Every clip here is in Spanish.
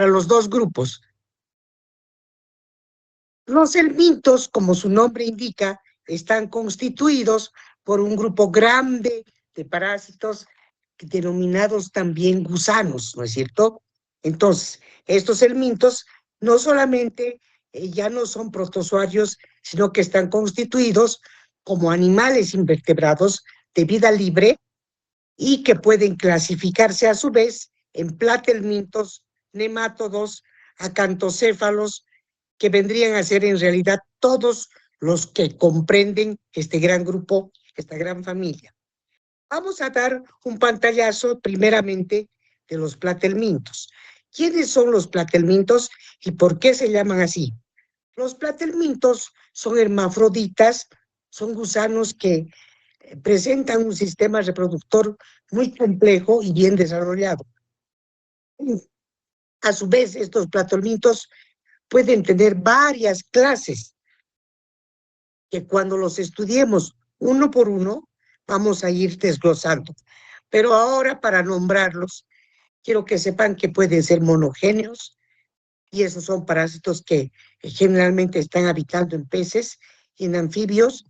para los dos grupos. Los helmintos, como su nombre indica, están constituidos por un grupo grande de parásitos denominados también gusanos, ¿no es cierto? Entonces, estos helmintos no solamente ya no son protozoarios, sino que están constituidos como animales invertebrados de vida libre y que pueden clasificarse a su vez en platelmintos, nemátodos, acantocéfalos, que vendrían a ser en realidad todos los que comprenden este gran grupo, esta gran familia. Vamos a dar un pantallazo primeramente de los platelmintos. ¿Quiénes son los platelmintos y por qué se llaman así? Los platelmintos son hermafroditas, son gusanos que presentan un sistema reproductor muy complejo y bien desarrollado. A su vez, estos platelmintos pueden tener varias clases que cuando los estudiemos uno por uno vamos a ir desglosando. Pero ahora, para nombrarlos, quiero que sepan que pueden ser monogéneos, y esos son parásitos que generalmente están habitando en peces y en anfibios.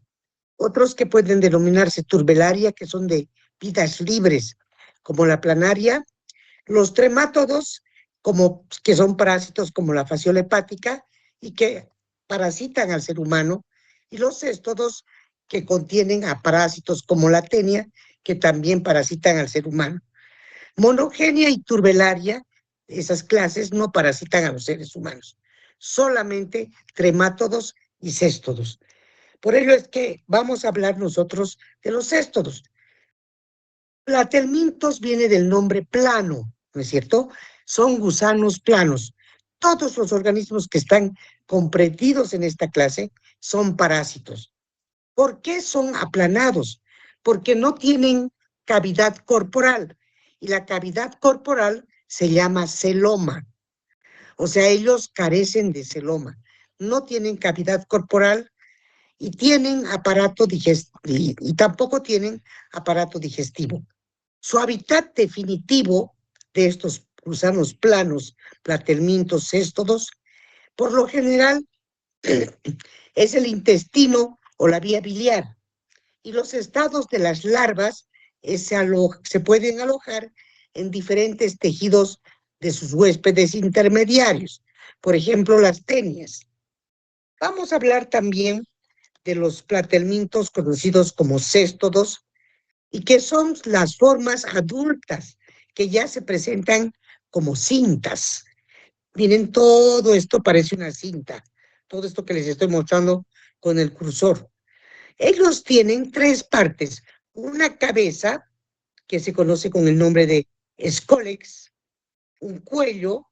Otros que pueden denominarse turbelaria, que son de vidas libres, como la planaria. Los tremátodos, que son parásitos como la fasciola hepática y que parasitan al ser humano. Y los céstodos, que contienen a parásitos como la tenia, que también parasitan al ser humano. Monogenia y turbelaria, esas clases no parasitan a los seres humanos, solamente tremátodos y céstodos. Por ello es que vamos a hablar nosotros de los céstodos. Platelmintos viene del nombre plano, ¿no es cierto? Son gusanos planos. Todos los organismos que están comprendidos en esta clase son parásitos. ¿Por qué son aplanados? Porque no tienen cavidad corporal, y la cavidad corporal se llama celoma. O sea, ellos carecen de celoma, no tienen cavidad corporal y tienen aparato digestivo, y tampoco tienen aparato digestivo. Su hábitat definitivo de estos gusanos planos, platelmintos, céstodos, por lo general es el intestino o la vía biliar, y los estados de las larvas se pueden alojar en diferentes tejidos de sus huéspedes intermediarios, por ejemplo, las tenias. Vamos a hablar también de los platelmintos conocidos como céstodos, y que son las formas adultas que ya se presentan como cintas. Miren, todo esto parece una cinta, todo esto que les estoy mostrando con el cursor. Ellos tienen tres partes: una cabeza, que se conoce con el nombre de escólex, un cuello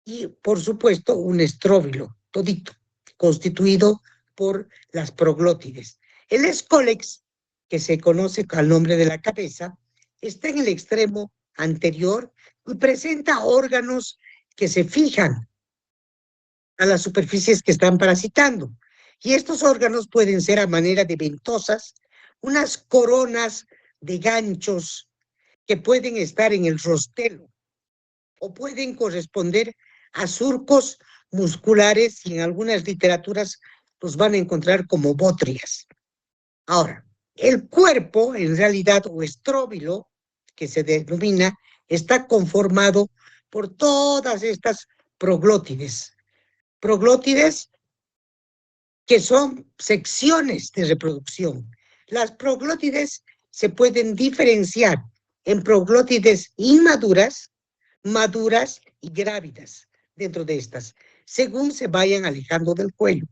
y, por supuesto, un estróbilo, todito, constituido por las proglótides. El escólex, que se conoce con el nombre de la cabeza, está en el extremo anterior y presenta órganos que se fijan a las superficies que están parasitando. Y estos órganos pueden ser a manera de ventosas, unas coronas de ganchos que pueden estar en el rostelo o pueden corresponder a surcos musculares, y en algunas literaturas los van a encontrar como bótrias. Ahora, el cuerpo, en realidad, o estróbilo, que se denomina, está conformado por todas estas proglótides. Proglótides que son secciones de reproducción. Las proglótides se pueden diferenciar en proglótides inmaduras, maduras y grávidas dentro de estas, según se vayan alejando del cuello.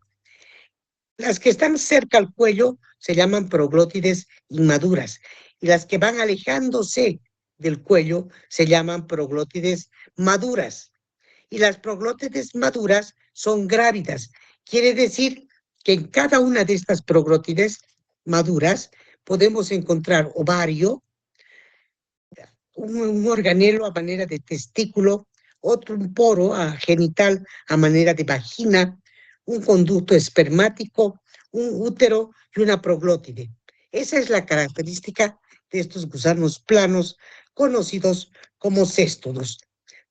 Las que están cerca al cuello se llaman proglótides inmaduras, y las que van alejándose del cuello se llaman proglótides maduras. Y las proglótides maduras son grávidas. Quiere decir que en cada una de estas proglótides maduras podemos encontrar ovario, un organelo a manera de testículo, otro un poro genital a manera de vagina, un conducto espermático, un útero y una proglótide. Esa es la característica de estos gusanos planos conocidos como céstodos.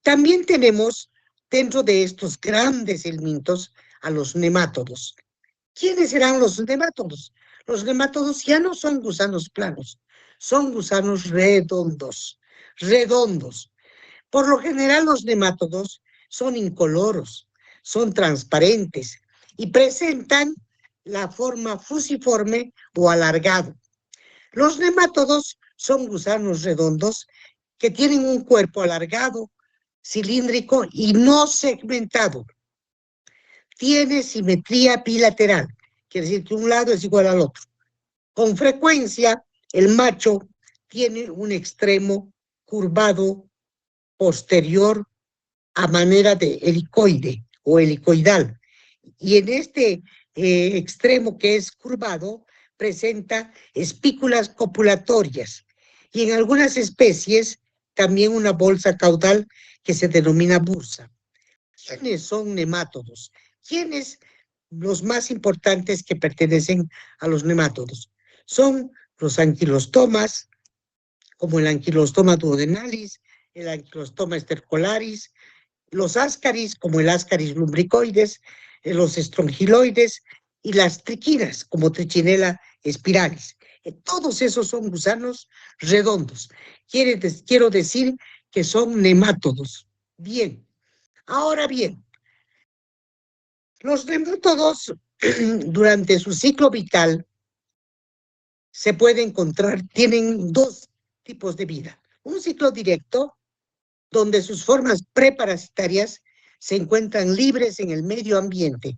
También tenemos dentro de estos grandes elementos a los nemátodos. ¿Quiénes serán los nemátodos? Los nemátodos ya no son gusanos planos, son gusanos redondos, redondos. Por lo general los nemátodos son incoloros, son transparentes y presentan la forma fusiforme o alargado. Los nemátodos son gusanos redondos que tienen un cuerpo alargado, cilíndrico y no segmentado. Tiene simetría bilateral, quiere decir que un lado es igual al otro. Con frecuencia, el macho tiene un extremo curvado posterior a manera de helicoide o helicoidal. Y en este extremo que es curvado, presenta espículas copulatorias. Y en algunas especies, también una bolsa caudal que se denomina bursa. ¿Quiénes son nemátodos? ¿Quiénes los más importantes que pertenecen a los nemátodos? Son los anquilostomas, como el anquilostoma duodenalis, el anquilostoma estercolaris, los ascaris, como el ascaris lumbricoides, los estrongiloides y las triquinas, como Trichinella spiralis. Todos esos son gusanos redondos. Quiero decir que son nemátodos. Bien, ahora bien, los nemátodos durante su ciclo vital se puede encontrar, tienen dos tipos de vida. Un ciclo directo, donde sus formas preparasitarias se encuentran libres en el medio ambiente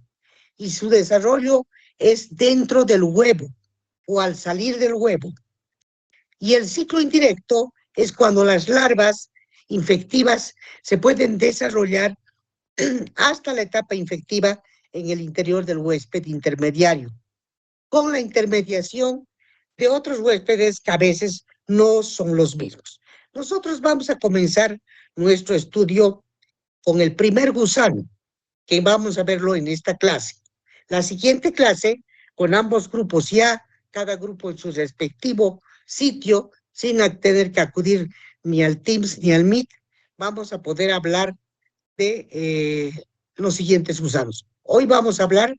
y su desarrollo es dentro del huevo o al salir del huevo. Y el ciclo indirecto es cuando las larvas infectivas se pueden desarrollar hasta la etapa infectiva en el interior del huésped intermediario, con la intermediación de otros huéspedes que a veces no son los mismos. Nosotros vamos a comenzar nuestro estudio con el primer gusano, que vamos a verlo en esta clase. La siguiente clase, con ambos grupos ya, cada grupo en su respectivo sitio, sin tener que acudir ni al Teams ni al Meet, vamos a poder hablar de los siguientes gusanos. Hoy vamos a hablar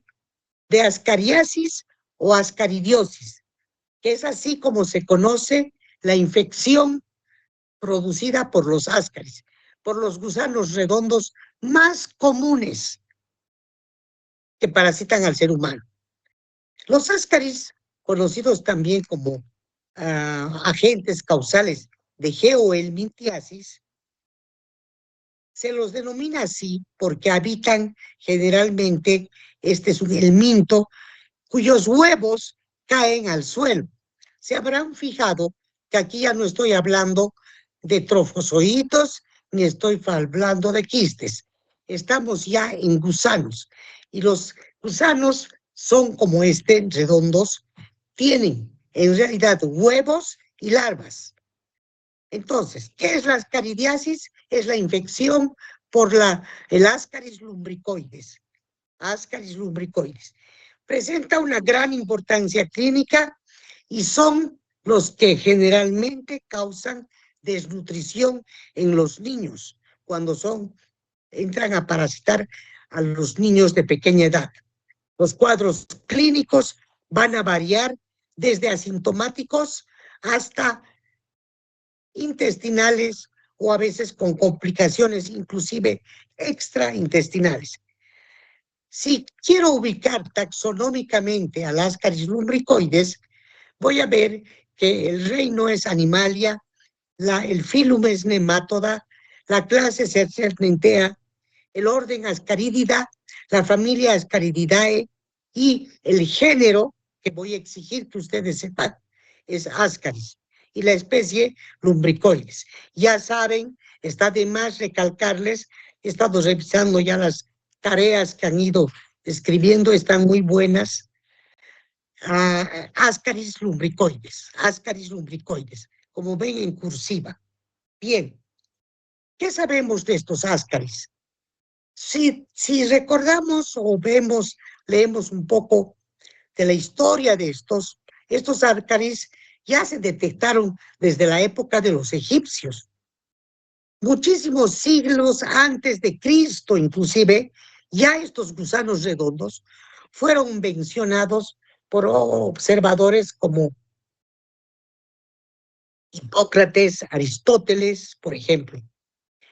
de ascariasis o ascaridiosis, que es así como se conoce la infección producida por los ascaris, por los gusanos redondos más comunes que parasitan al ser humano. Los ascaris, conocidos también como agentes causales de geohelminthiasis, se los denomina así porque habitan generalmente, este es un helminto, cuyos huevos caen al suelo. Se habrán fijado que aquí ya no estoy hablando de trofozoitos, ni estoy hablando de quistes. Estamos ya en gusanos. Y los gusanos son como redondos, tienen en realidad huevos y larvas. Entonces, ¿qué es la ascaridiasis? Es la infección por el ascaris lumbricoides. Ascaris lumbricoides. Presenta una gran importancia clínica y son los que generalmente causan desnutrición en los niños cuando entran a parasitar a los niños de pequeña edad. Los cuadros clínicos van a variar desde asintomáticos hasta intestinales o a veces con complicaciones inclusive extraintestinales. Si quiero ubicar taxonómicamente a las ascaris lumbricoides, voy a ver que el reino es Animalia, el filum es Nematoda, la clase es Cercenentea, el orden Ascaridida, la familia Ascarididae y el género, que voy a exigir que ustedes sepan, es Ascaris y la especie Lumbricoides. Ya saben, está de más recalcarles, he estado revisando ya las tareas que han ido escribiendo, están muy buenas. Ascaris lumbricoides, como ven en cursiva. Bien, ¿qué sabemos de estos ascaris? Si recordamos o leemos un poco de la historia de estos ascaris ya se detectaron desde la época de los egipcios. Muchísimos siglos antes de Cristo, inclusive, ya estos gusanos redondos fueron mencionados por observadores como Hipócrates, Aristóteles, por ejemplo.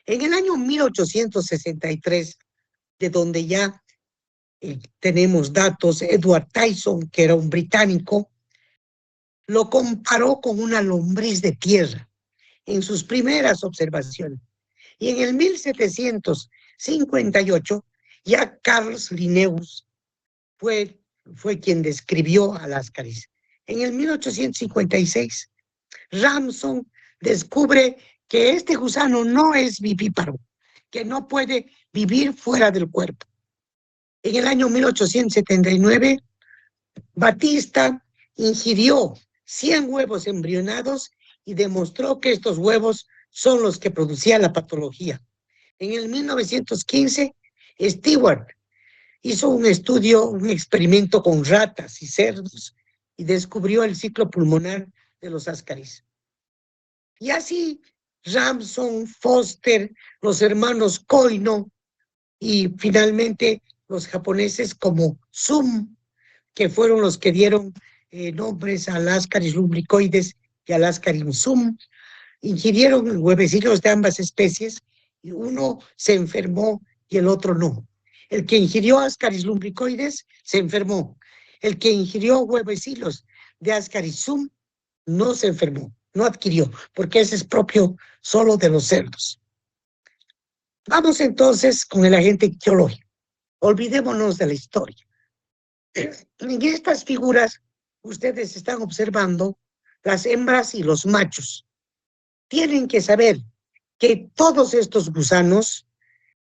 En el año 1863, de donde ya tenemos datos, Edward Tyson, que era un británico, lo comparó con una lombriz de tierra en sus primeras observaciones. Y en el 1758, ya Carlos Linnaeus fue quien describió a Láscaris. En el 1856, Ramson descubre que este gusano no es vivíparo, que no puede vivir fuera del cuerpo. En el año 1879, Batista ingirió 100 huevos embrionados y demostró que estos huevos son los que producían la patología. En el 1915, Stewart hizo un estudio, un experimento con ratas y cerdos y descubrió el ciclo pulmonar de los ascaris. Y así Ramson, Foster, los hermanos Koino y finalmente los japoneses como Sum, que fueron los que dieron nombres a Ascaris lumbricoides y a Ascaris sum, ingirieron huevecillos de ambas especies y uno se enfermó y el otro no. El que ingirió Ascaris lumbricoides se enfermó. El que ingirió huevecillos de Ascaris sum no se enfermó, no adquirió, porque ese es propio solo de los cerdos. Vamos entonces con el agente ictiológico. Olvidémonos de la historia. En estas figuras, ustedes están observando las hembras y los machos. Tienen que saber que todos estos gusanos,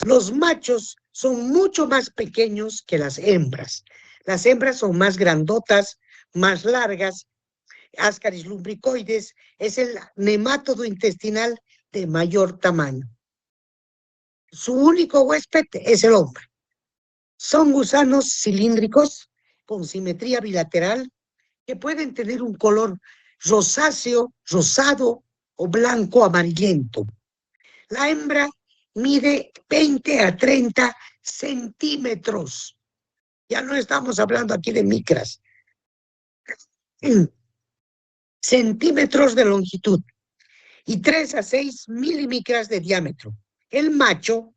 los machos son mucho más pequeños que las hembras. Las hembras son más grandotas, más largas. Ascaris lumbricoides es el nemátodo intestinal de mayor tamaño. Su único huésped es el hombre. Son gusanos cilíndricos con simetría bilateral que pueden tener un color rosáceo, rosado o blanco amarillento. La hembra mide 20 a 30 centímetros. Ya no estamos hablando aquí de micras. Centímetros de longitud y 3 a 6 milimicras de diámetro. El macho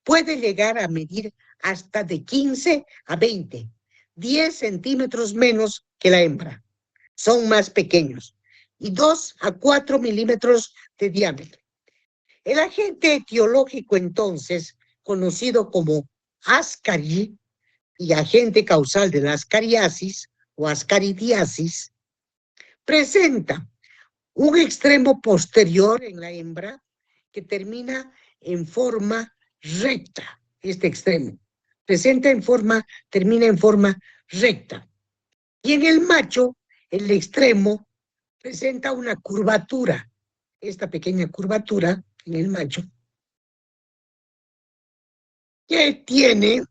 puede llegar a medir hasta de 15 a 20, 10 centímetros menos que la hembra. Son más pequeños y 2 a 4 milímetros de diámetro. El agente etiológico, entonces, conocido como ascari y agente causal de la ascariasis o ascaridiasis, presenta un extremo posterior en la hembra que termina en forma recta, este extremo. Termina en forma recta. Y en el macho, el extremo presenta una curvatura, esta pequeña curvatura en el macho, que tiene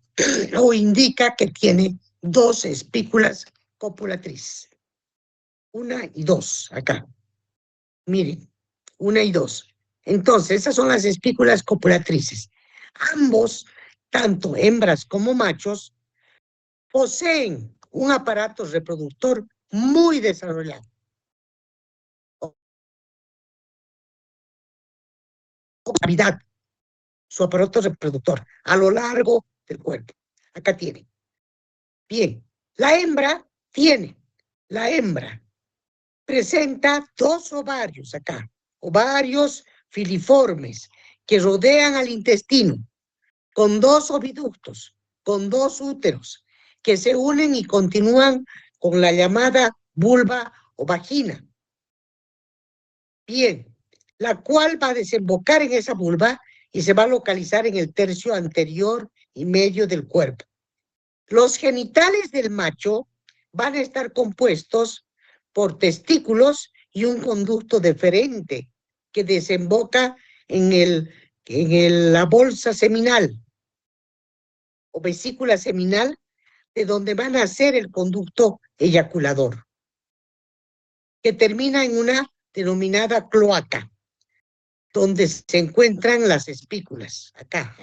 o indica que tiene 2 espículas copulatrices. 1 y 2, acá. Miren, 1 y 2. Entonces, esas son las espículas copulatrices. Ambos, tanto hembras como machos, poseen un aparato reproductor muy desarrollado. Cavidad, su aparato reproductor, a lo largo del cuerpo. Acá tiene. Bien, la hembra presenta 2 ovarios acá, ovarios filiformes que rodean al intestino, con 2 oviductos, con 2 úteros, que se unen y continúan con la llamada vulva o vagina. Bien, la cual va a desembocar en esa vulva y se va a localizar en el tercio anterior y medio del cuerpo. Los genitales del macho van a estar compuestos por testículos y un conducto deferente que desemboca en la bolsa seminal o vesícula seminal, de donde va a nacer el conducto eyaculador, que termina en una denominada cloaca. donde se encuentran las espículas, acá,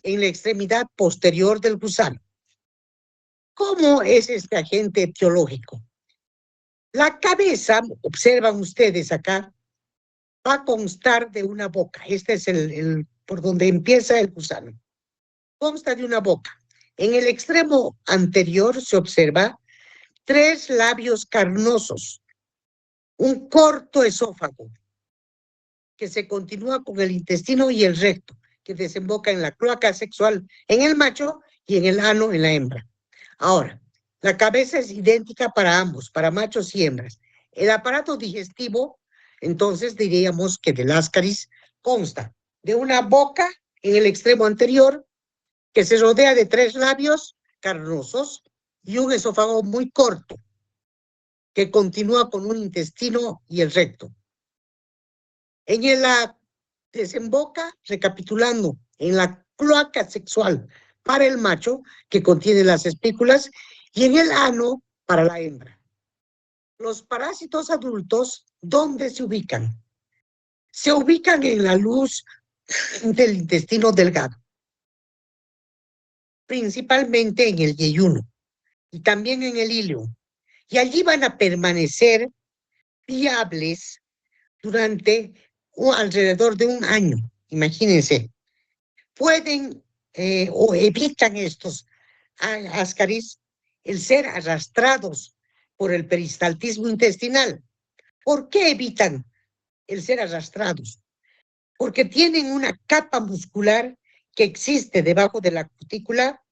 en la extremidad posterior del gusano. ¿Cómo es este agente etiológico? La cabeza, observan ustedes acá, va a constar de una boca. Este es por donde empieza el gusano. Consta de una boca. En el extremo anterior se observa 3 labios carnosos, un corto esófago que se continúa con el intestino y el recto, que desemboca en la cloaca sexual en el macho y en el ano en la hembra. Ahora, la cabeza es idéntica para ambos, para machos y hembras. El aparato digestivo, entonces diríamos que del ascaris consta de una boca en el extremo anterior que se rodea de 3 labios carnosos y un esófago muy corto que continúa con un intestino y el recto. En la desemboca, recapitulando, en la cloaca sexual para el macho, que contiene las espículas, y en el ano para la hembra. Los parásitos adultos, ¿dónde se ubican? Se ubican en la luz del intestino delgado, principalmente en el yeyuno y también en el ilio. Y allí van a permanecer viables durante alrededor de un año. Imagínense, pueden o evitan estos ascaris el ser arrastrados por el peristaltismo intestinal. ¿Por qué evitan el ser arrastrados? Porque tienen una capa muscular que existe debajo de la cutícula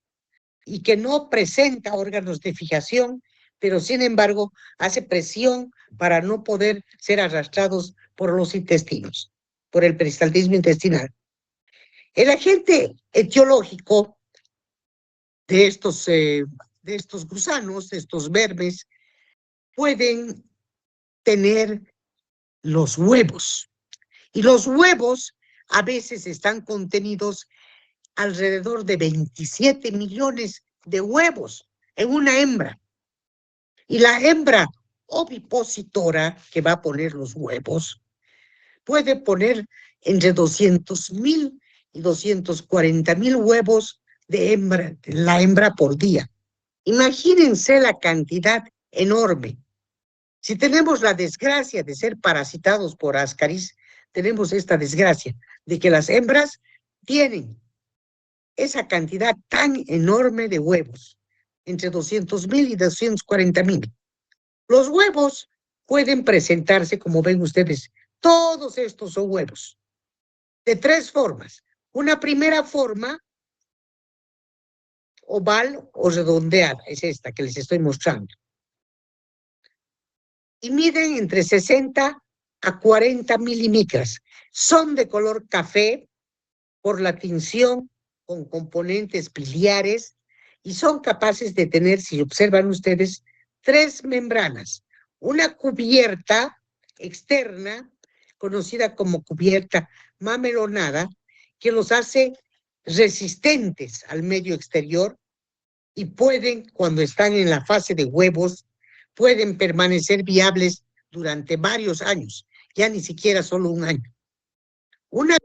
y que no presenta órganos de fijación, pero sin embargo hace presión para no poder ser arrastrados por los intestinos, por el peristaltismo intestinal. El agente etiológico de estos gusanos, de estos vermes, pueden tener los huevos. Y los huevos a veces están contenidos alrededor de 27 millones de huevos en una hembra. Y la hembra ovipositora que va a poner los huevos puede poner entre 200,000 y 240,000 huevos de la hembra por día. Imagínense la cantidad enorme. Si tenemos la desgracia de ser parasitados por ascaris, tenemos esta desgracia de que las hembras tienen esa cantidad tan enorme de huevos, entre 200,000 y 240,000. Los huevos pueden presentarse, como ven ustedes, todos estos son huevos, de 3 formas. Una primera forma, oval o redondeada, es esta que les estoy mostrando. Y miden entre 60 a 40 milímetros. Son de color café por la tinción con componentes biliares y son capaces de tener, si observan ustedes, 3 membranas. Una cubierta externa, conocida como cubierta mamelonada, que los hace resistentes al medio exterior y pueden, cuando están en la fase de huevos, pueden permanecer viables durante varios años, ya ni siquiera solo un año. Una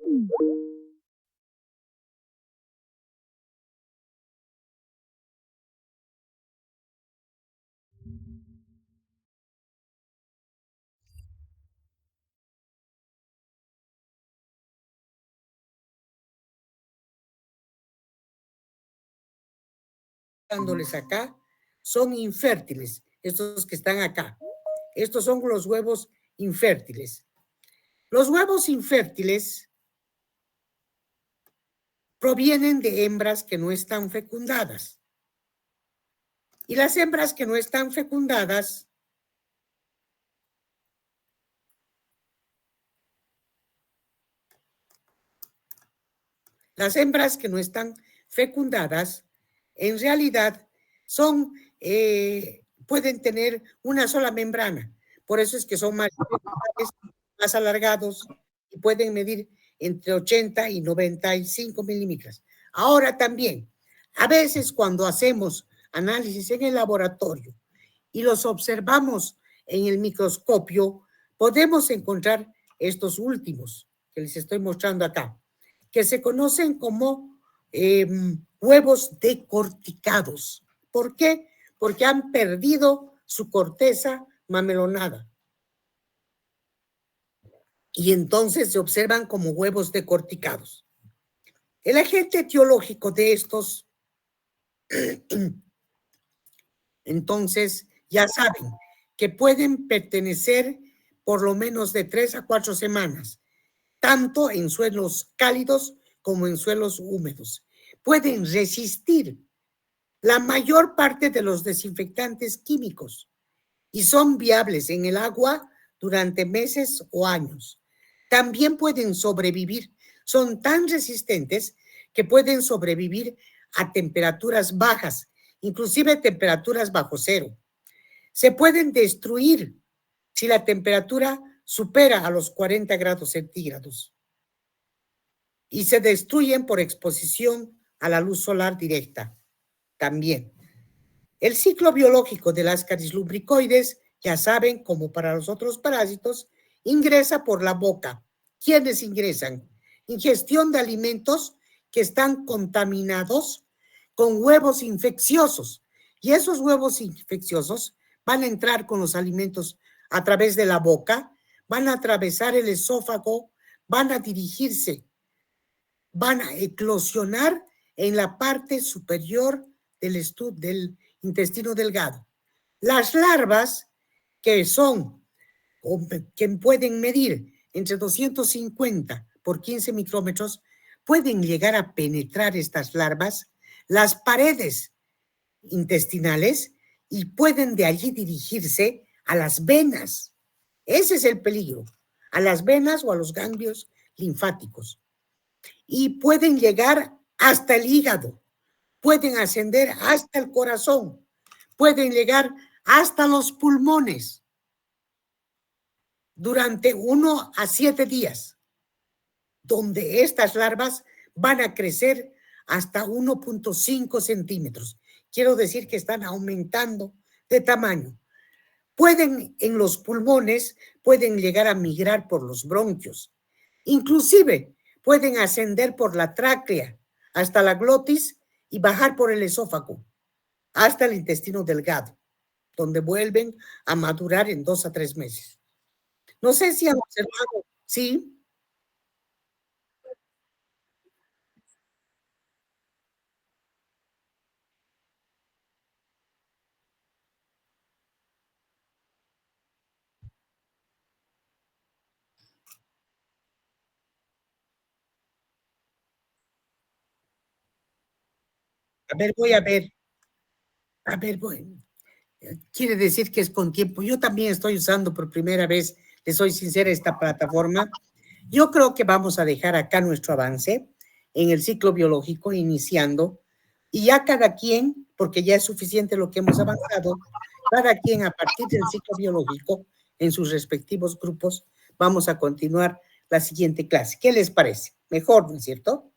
dándoles acá, son infértiles, estos que están acá. Estos son los huevos infértiles. Los huevos infértiles provienen de hembras que no están fecundadas. Y las hembras que no están fecundadas en realidad pueden tener una sola membrana. Por eso es que son más alargados y pueden medir entre 80 y 95 milímetros. Ahora también, a veces cuando hacemos análisis en el laboratorio y los observamos en el microscopio, podemos encontrar estos últimos que les estoy mostrando acá, que se conocen como huevos decorticados. ¿Por qué? Porque han perdido su corteza mamelonada. Y entonces se observan como huevos decorticados. El agente etiológico de estos, entonces, ya saben que pueden pertenecer por lo menos de 3 a 4 semanas, tanto en suelos cálidos como en suelos húmedos. Pueden resistir la mayor parte de los desinfectantes químicos y son viables en el agua durante meses o años. También pueden sobrevivir, son tan resistentes que pueden sobrevivir a temperaturas bajas, inclusive temperaturas bajo cero. Se pueden destruir si la temperatura supera a los 40 grados centígrados y se destruyen por exposición a la luz solar directa también. El ciclo biológico del Ascaris lumbricoides, ya saben, como para los otros parásitos, ingresa por la boca. ¿Quiénes ingresan? Ingestión de alimentos que están contaminados con huevos infecciosos. Y esos huevos infecciosos van a entrar con los alimentos a través de la boca, van a atravesar el esófago, van a dirigirse, van a eclosionar en la parte superior del intestino delgado. Las larvas, que pueden medir entre 250 por 15 micrómetros, pueden llegar a penetrar estas larvas las paredes intestinales y pueden de allí dirigirse a las venas. Ese es el peligro, a las venas o a los ganglios linfáticos. Y pueden llegar hasta el hígado, pueden ascender hasta el corazón, pueden llegar hasta los pulmones durante 1 a 7 días, donde estas larvas van a crecer hasta 1.5 centímetros. Quiero decir que están aumentando de tamaño. Pueden, en los pulmones, pueden llegar a migrar por los bronquios. Inclusive, pueden ascender por la tráquea hasta la glotis y bajar por el esófago hasta el intestino delgado, donde vuelven a madurar en 2 a 3 meses. No sé si han observado, ¿sí? A ver, voy a ver. A ver, voy. Quiere decir que es con tiempo. Yo también estoy usando por primera vez, le soy sincera, esta plataforma. Yo creo que vamos a dejar acá nuestro avance en el ciclo biológico iniciando y ya cada quien, porque ya es suficiente lo que hemos avanzado, cada quien a partir del ciclo biológico en sus respectivos grupos vamos a continuar la siguiente clase. ¿Qué les parece? Mejor, ¿no es cierto?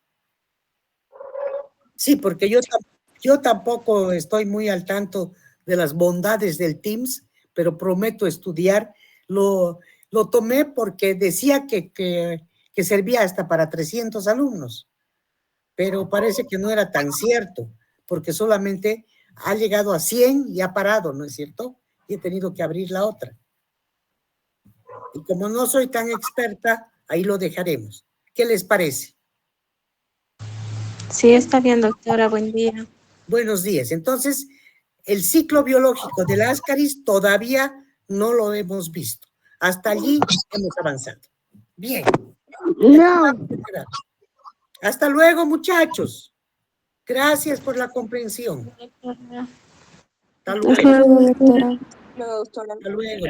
Sí, porque yo tampoco estoy muy al tanto de las bondades del Teams, pero prometo estudiar. Lo tomé porque decía que servía hasta para 300 alumnos, pero parece que no era tan cierto, porque solamente ha llegado a 100 y ha parado, ¿no es cierto? Y he tenido que abrir la otra. Y como no soy tan experta, ahí lo dejaremos. ¿Qué les parece? Sí, está bien, doctora. Buen día. Buenos días. Entonces, el ciclo biológico del Ascaris todavía no lo hemos visto. Hasta allí hemos avanzado. Bien. No. Hasta luego, muchachos. Gracias por la comprensión. Hasta luego. Hasta luego, doctora. Hasta luego.